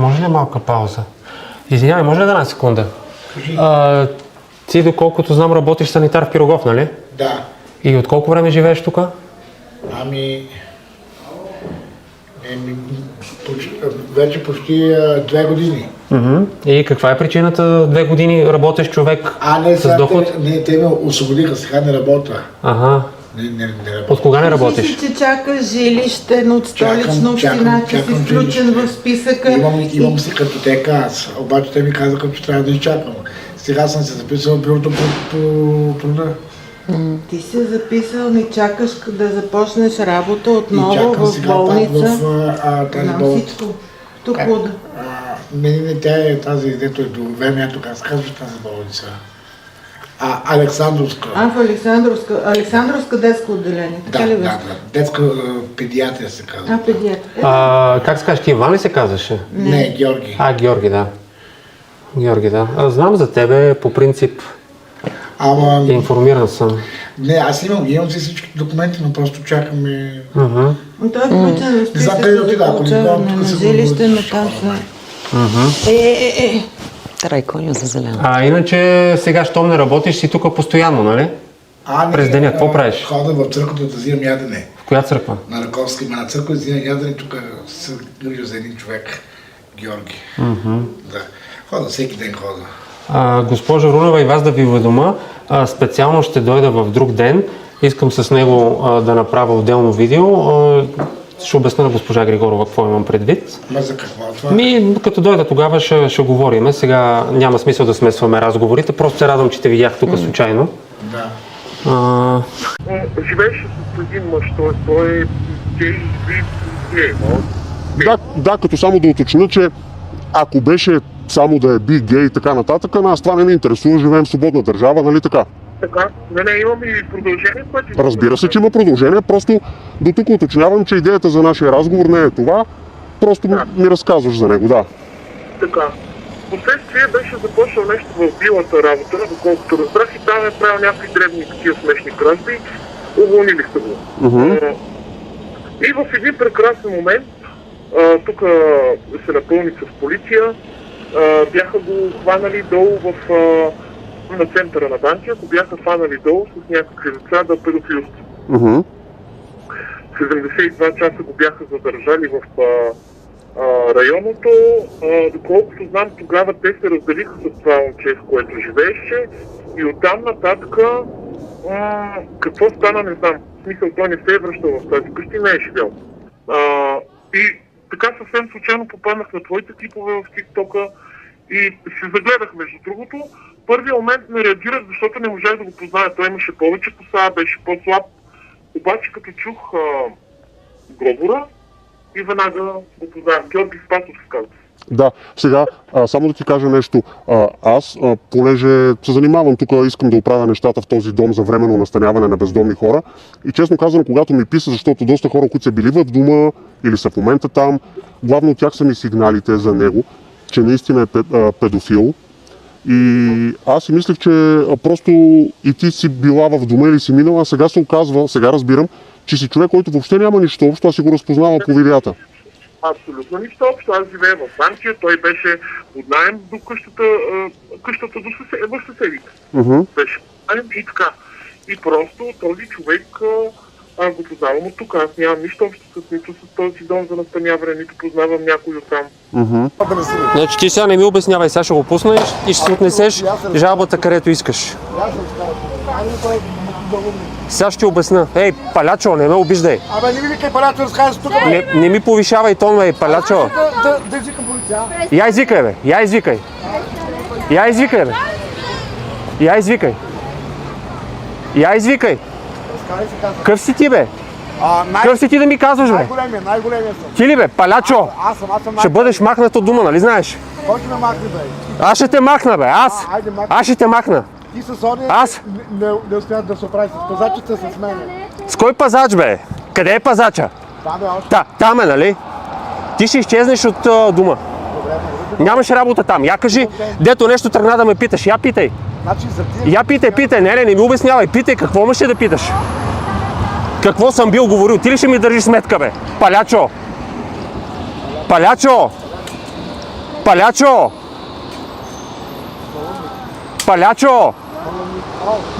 Може ли малка пауза? Извинявай, може ли една секунда? Ти, доколкото знам, работиш санитар в Пирогов, нали? Да. И от колко време живееш тук? Вече почти 2 години. И каква е причината 2 години работиш човек с доход? Те ме освободиха, сега не работя. Ага. Не работя. От кога не работиш? Мисля, че чакаш жилище, но от Столична община, че си включен в списъка. Имам си картотека аз, обаче те ми казаха, че трябва да изчакам. Сега съм се записал в бюрото по труда. Ти си записал, не чакаш да започнеш работа отново чакам в сега болница. в тази Знам болница. всичко. Тук луда. Не, тя е тази, дето е до време, тук аз казваш тази болница. Александровска. В Александровска детско отделение, така ли беше? Да. Детска педиатрия се казва. Педиатър. Как се казваш, ти Иван ли се казваше? Не, Георги. Георги, да. Георги, да. Знам за тебе, по принцип, информиран съм. Не, аз имам си всички документи, но просто чакаме... Но той е включен в списъка за получаване на жилище, но там са... Трайконя за зелено. Иначе сега, щом не работиш, си тук постоянно, нали? През деня, какво правиш? Хода в църквата да взимам ядене. В коя църква? На Раковски, на църква да взимам ядене, тук се грижа за един човек, Георги. Да. Хода, всеки ден хода. Госпожа Рунева, и вас да ви уведома, специално ще дойда в друг ден. Искам с него да направя отделно видео. Ще обясня на госпожа Григорова какво имам предвид. За какво това? Като дойда тогава ще говорим. Сега няма смисъл да смесваме разговорите. Просто се радвам, че те видях тук случайно. Да. Живееше с един мъж, той е гей, Да, като само да уточня, че ако беше само да е би гей и така нататък, нас това не ме интересува, живеем в свободна държава, нали така? Така, имам и продължение, което... Разбира се, че има продължение, просто до тук уточнявам, че идеята за нашия разговор не е това, просто ми разказваш за него, да. Така. Впоследствие беше започнал нещо в билата работа, доколкото разбрах, и там е правил някакви дребни такива смешни кражби, уволнили са го. И в един прекрасен момент, тук се напълни с полиция, бяха го хванали долу на центъра на Банкия, го бяха хванали долу с някакви деца да педофилство. 72 часа го бяха задържали в районното. Доколкото знам, тогава те се разделиха с това момче, с което живееше, и оттам нататък какво стана, не знам. В смисъл, той не се е връщал в тази къща и не е живял. И така съвсем случайно попаднах на твоите клипове в ТикТока и се загледах, между другото. Първият момент не реагирах, защото не можах да го позная. Той имаше повече коса, беше по-слаб. Обаче като чух говора и веднага го познах. Георги Спасов се казва. Да, сега само да ти кажа нещо. Аз, понеже се занимавам тук, искам да оправя нещата в този дом за временно настаняване на бездомни хора. И честно казано, когато ми писа, защото доста хора, които са били в дома или са в момента там, главно от тях са ми сигналите за него, че наистина е педофил. И аз си мислех, че просто и ти си била в дома или си минала, а сега се оказва, сега разбирам, че си човек, който въобще няма нищо общо, аз си го разпознавам по видеята. Абсолютно нищо общо. Аз живея в Банкия, той беше от наем до къщата до съседите. Беше наем и така. И просто този човек го познавам от тук. Аз нямам нищо общо нито с този дом за настаняване, нито познавам някой от там. Значи ти сега не ми обяснявай, сега ще го пуснеш и ще си отнесеш жалбата където искаш. Сега ще ти обясня. Ей, палячо, не ме обиждай. Не ми викай палячо, разказваш тук. Не ми повишавай тон, бе, палячо. Да извикам полиция. Я извикай, бе, я извикай. Я извикай, бе. Я извикай. Я извикай. Къв си ти, бе? Къв си ти да ми казваш, бе? Най-големия съм. Ти ли, бе, палячо? Аз съм. Ще бъдеш махнат от дома, нали знаеш? Кой ще ме махне, бе? Аз ще те махна, бе, аз. Аз ще те махна. Ти с Оня не успяват да се оправиш с пазачите с мен. С кой пазач, бе? Къде е пазача? Там е още. Там е, нали? Ти ще изчезнеш от дома. Нямаш работа там. Я кажи, дето нещо тръгна да ме питаш. Я питай. Значи за ти... Я питай. Не ми обяснявай. Питай, какво ме ще да питаш? Какво съм бил говорил? Ти ли ще ми държиш сметка, бе? Палячо! Палячо! Палячо! Палячо!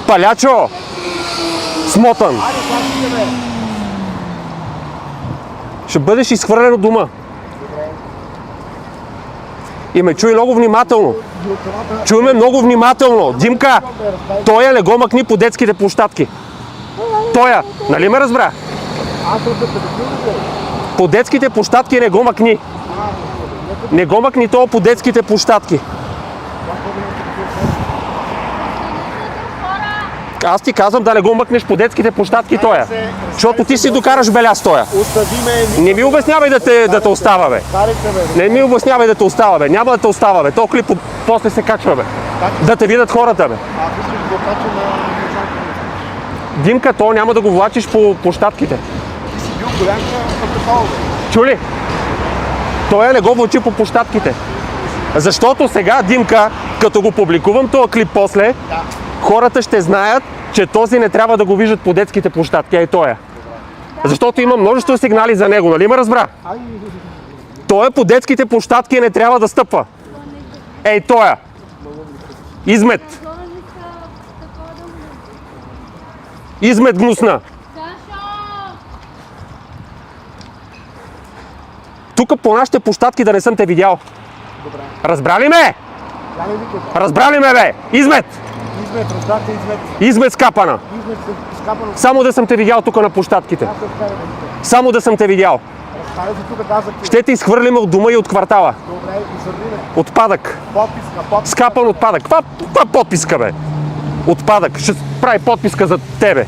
Палячо! Смотан! Ще бъдеш изхвърлен от дома. И ме чуй много внимателно. Чуй ме много внимателно. Димка, тоя не го мъкни по детските площадки. Тоя, нали ме разбра? По детските площадки не го мъкни. Не го мъкни то по детските площадки. Аз ти казвам да не го мъкнеш по детските площадки тоя. Защото ти си докараш беля с тоя. Не ми обяснявай да те остава, бе. Не ми обяснявай да те остава, бе. Няма да те остава, бе. То клип после се качва, бе. Да те видят хората, бе. Димка, то няма да го влачиш по площадките. Чули? Той не го влачи по площадките. Защото сега, Димка, като го публикувам този клип после, хората ще знаят, че този не трябва да го виждат по детските площадки, а и тоя. Защото има множество сигнали за него, нали ме разбра? Той по детските площадки не трябва да стъпва. Ей, тоя. Измет. Измет гнусна. Тук по нашите площадки да не съм те видял. Разбрали ме? Разбрали ме, бе? Измет! Измет скапана. Само да съм те видял тук на площадките. Само да съм те видял. Ще те изхвърлим от дома и от квартала. Отпадък. Скапан отпадък. Каква подписка, бе? Отпадък. Ще прави подписка за тебе.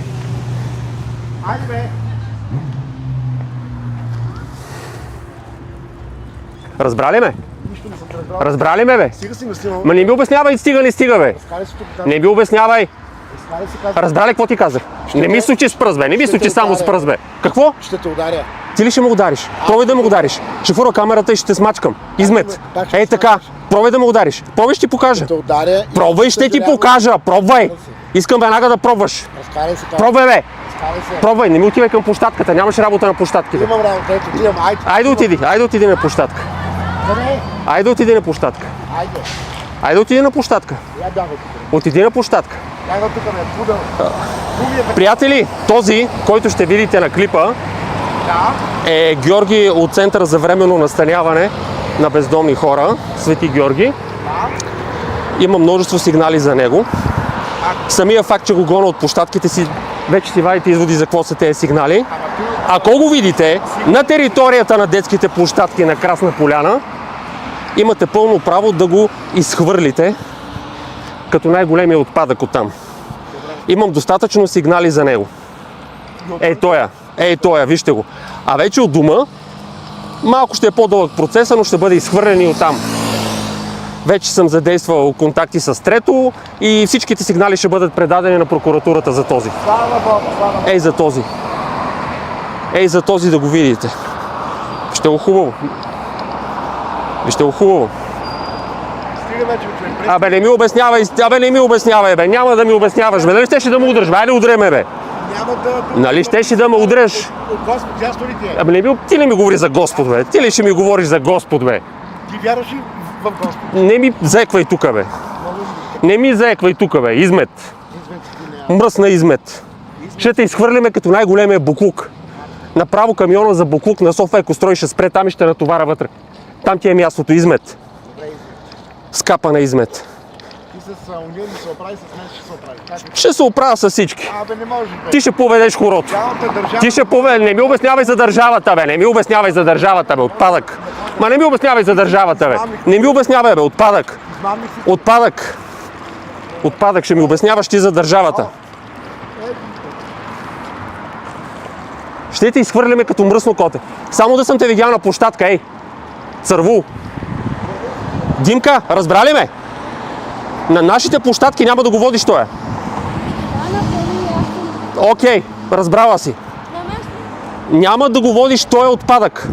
Разбрали ме? Разбрали ме, бе? Ма не ми обяснявай, не стига, бе. Не ми обяснявай. Разбрали какво ти казах? Не ми сучи с пръст, бе. Не ми сучи само с пръст, бе. Какво? Ще те ударя. Ти ли ще ме удариш? Пробвай да ме удариш. Ще фурва камерата и ще те смачкам. Измет. Ей така. Пробвай да ме удариш. Пробвай, ще ти покажа. Пробвай, ще ти покажа. Пробвай. Искам веднага да пробваш. Пробвай, бе. Пробвай, не ми отивай към площадката. Нямаш работа на площадките. Имам работа, ето отивам. Айде отиди на площадка. Айде отиди на площадка. Айде отиди на площадка. Отиди на площадка. Приятели, този, който ще видите на клипа, е Георги от Центъра за временно настаняване на бездомни хора, Свети Георги. Има множество сигнали за него. Самия факт, че го гоня от площадките си, вече си вадите изводи за какво са тези сигнали. Ако го видите на територията на детските площадки на Красна поляна, имате пълно право да го изхвърлите като най-големия отпадък оттам. Имам достатъчно сигнали за него. Ей тоя, вижте го. А вече от дома, малко ще е по-дълъг процеса, но ще бъде изхвърлен и оттам. Вече съм задействал контакти с трето и всичките сигнали ще бъдат предадени на прокуратурата за този. Ей за този. Ей за този да го видите. Вижте го хубаво. Вижте го хубаво. Абе не ми обяснявай, бе. Няма да ми обясняваш, бе. Нали щеше да му удреш, бе? Айде удря ме, бе. Нали щеше да ме удреш? Абе ти не ми говори за Господ, бе. Ти ли ще ми говориш за Господ, бе? Ти вярваш ли в Господ? Не ми заеквай тука, бе. Не ми заеквай тука, бе. Измет. Мръсна измет. Ще те изхвърлиме като най-големия буклук. Направо камиона за буклук на София Екострой ще спре там и ще натовара вътре. Там ти е мястото. Измет. Скапана измет. Ти с уния се оправи, с мен ще се оправи. Ще се оправя с всички. Абе не може, бе. Ти ще поведеш хорото. Ти ще поведеш. Не ми обяснявай за държавата, бе. Не ми обяснявай за държавата, бе. Отпадък. Ма не ми обяснявай за държавата, бе. Не ми обяснявай, бе. Отпадък. Отпадък. Отпадък ще ми обясняваш ти за държавата. Ще те изхвърляме като мръсно коте. Само да съм те видял на площадка, ей. Цървул. Димка, разбрали ме? На нашите площадки няма да го водиш тоя. Окей, разбрала си. Няма да го водиш тоя отпадък.